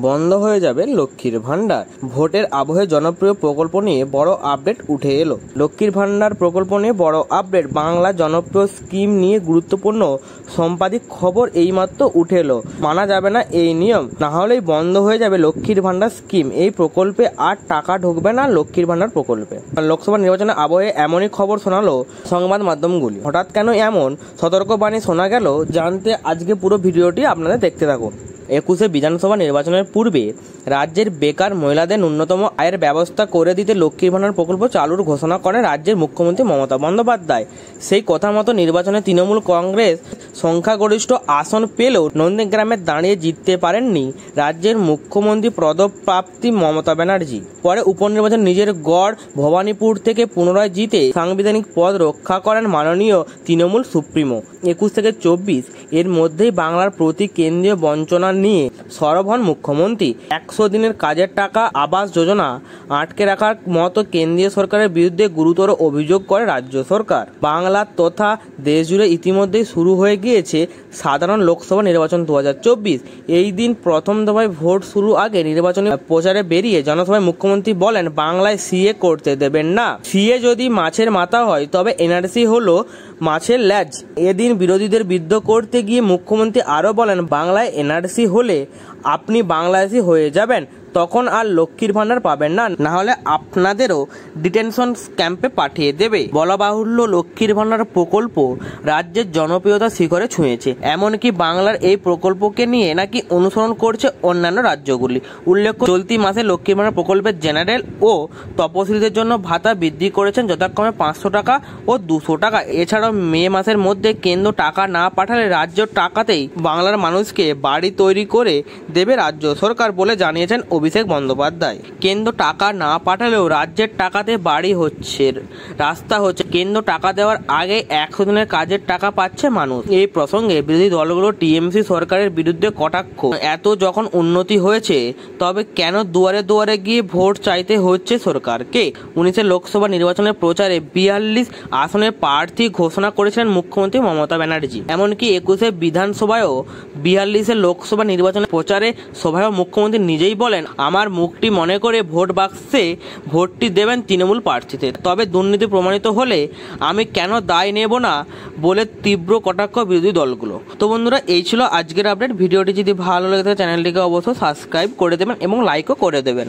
বন্ধ হয়ে যাবে লক্ষ্মীর ভান্ডার। ভোটের আবহে জনপ্রিয় প্রকল্প নিয়ে বড় আপডেট উঠে এলো। লক্ষ্মীর ভান্ডার প্রকল্প নিয়ে বড় আপডেট। বাংলা জনপ্রিয় স্কিম নিয়ে গুরুত্বপূর্ণ সম্পাদিক খবর এইমাত্র উঠে এলো। মানা যাবে না এই নিয়ম, না হলেই বন্ধ হয়ে যাবে লক্ষ্মীর ভান্ডার স্কিম। এই প্রকল্পে আর টাকা ঢুকবে না লক্ষ্মীর ভান্ডার প্রকল্পে। লোকসভা নির্বাচনের আবহে এমনই খবর শোনালো সংবাদ মাধ্যমগুলি। হঠাৎ কেন এমন সতর্কবাণী শোনা গেল, জানতে আজকে পুরো ভিডিওটি আপনাদের দেখতে থাকুন। 21শে বিধানসভা নির্বাচনের পূর্বে রাজ্যের বেকার মহিলাদের ন্যূনতম আয়ের ব্যবস্থা করে দিতে লক্ষ্মীর ভান্ডার প্রকল্প চালুর ঘোষণা করেন রাজ্যের মুখ্যমন্ত্রী মমতা বন্দ্যোপাধ্যায়। সেই কথা মতো নির্বাচনে তৃণমূল কংগ্রেস সংখ্যাগরিষ্ঠ আসন পেলেও নন্দীগ্রামে দাঁড়িয়ে জিততে পারেননি রাজ্যের মুখ্যমন্ত্রী পদপ্রাপ্তি মমতা ব্যানার্জি। পরে উপনির্বাচন নিজের গড় ভবানীপুর থেকে পুনরায় জিতে সাংবিধানিক পদ রক্ষা করেন মাননীয় তৃণমূল সুপ্রিমো। 21 থেকে 24 এর মধ্যেই বাংলার প্রতি কেন্দ্রীয় বঞ্চনা নিয়ে সরব হন মুখ্যমন্ত্রী। 100 দিনের কাজের টাকা আবাস যোজনা আটকে রাখার মতো কেন্দ্রীয় সরকারের বিরুদ্ধে গুরুতর অভিযোগ করে রাজ্য সরকার। বাংলা তথা দেশজুড়ে ইতিমধ্যেই শুরু হয়ে গিয়েছে সাধারণ লোকসভা নির্বাচন 2024। এই দিন প্রথম দফায় ভোট শুরু আগে নির্বাচনী প্রচারে বেরিয়ে জনসভায় মুখ্যমন্ত্রী বলেন, বাংলায় সিএ করতে দেবেন না। সিএ যদি মাছের মাথা হয় তবে এনআরসি হলো মাছের ল্যাজ। এদিন বিরোধীদের বিদ্ধ করতে গিয়ে মুখ্যমন্ত্রী আরও বলেন, বাংলায় এনআরসি হলে আপনি বাংলাদেশি হয়ে যাবেন, তখন আর লক্ষ্মীর ভান্ডার পাবেন না, না হলে আপনাদেরও ডিটেনশন ক্যাম্পে পাঠিয়ে দেবে। বলা বাহুল্য, লক্ষ্মীর ভান্ডার প্রকল্প রাজ্যের জনপ্রিয়তা শিখরে ছুঁয়েছে। এমনকি বাংলার এই প্রকল্পকে নিয়ে নাকি অনুসরণ করছে অন্যান্য রাজ্যগুলি। উল্লেখ্য, চলতি মাসে লক্ষ্মীর ভান্ডার প্রকল্পের জেনারেল ও তপশিলীদের জন্য ভাতা বৃদ্ধি করেছেন যথাক্রমে 500 টাকা ও 200 টাকা। এছাড়াও মে মাসের মধ্যে কেন্দ্র টাকা না পাঠালে রাজ্য টাকাতেই বাংলার মানুষকে বাড়ি তৈরি করে দেবে রাজ্য সরকার বলে জানিয়েছেন অভিষেক বন্দ্যোপাধ্যায়। কেন্দ্র টাকা না পাঠালেও রাজ্যের টাকাতে বাড়ি হচ্ছে, রাস্তা হচ্ছে। কেন্দ্র টাকা দেওয়ার আগে 100 দিনের কাজের টাকা পাচ্ছে মানুষ। এই প্রসঙ্গে বিরোধী দলগুলো টিএমসি সরকারের বিরুদ্ধে কটাক্ষ। এত যখন উন্নতি হয়েছে তবে কেন দুয়ারে দুয়ারে গিয়ে ভোট চাইতে হচ্ছে সরকারকে? 19 লোকসভা নির্বাচনের প্রচারে 42 আসনের প্রার্থী ঘোষণা করেছিলেন মুখ্যমন্ত্রী মমতা ব্যানার্জি। এমনকি 21 বিধানসভায়ও 42 লোকসভা নির্বাচনের প্রচারে সভায় মুখ্যমন্ত্রী নিজেই বলেন, আমার মুখটি মনে করে ভোট বাক্সে ভোটটি দেবেন তৃণমূল প্রার্থীতে। তবে দুর্নীতি প্রমাণিত হলে আমি কেন দায় নেব না বলে তীব্র কটাক্ষ বিরোধী দলগুলো। তো বন্ধুরা, এই ছিল আজকের আপডেট। ভিডিওটি যদি ভালো লাগে তাহলে চ্যানেলটিকে অবশ্যই সাবস্ক্রাইব করে দেবেন এবং লাইকও করে দেবেন।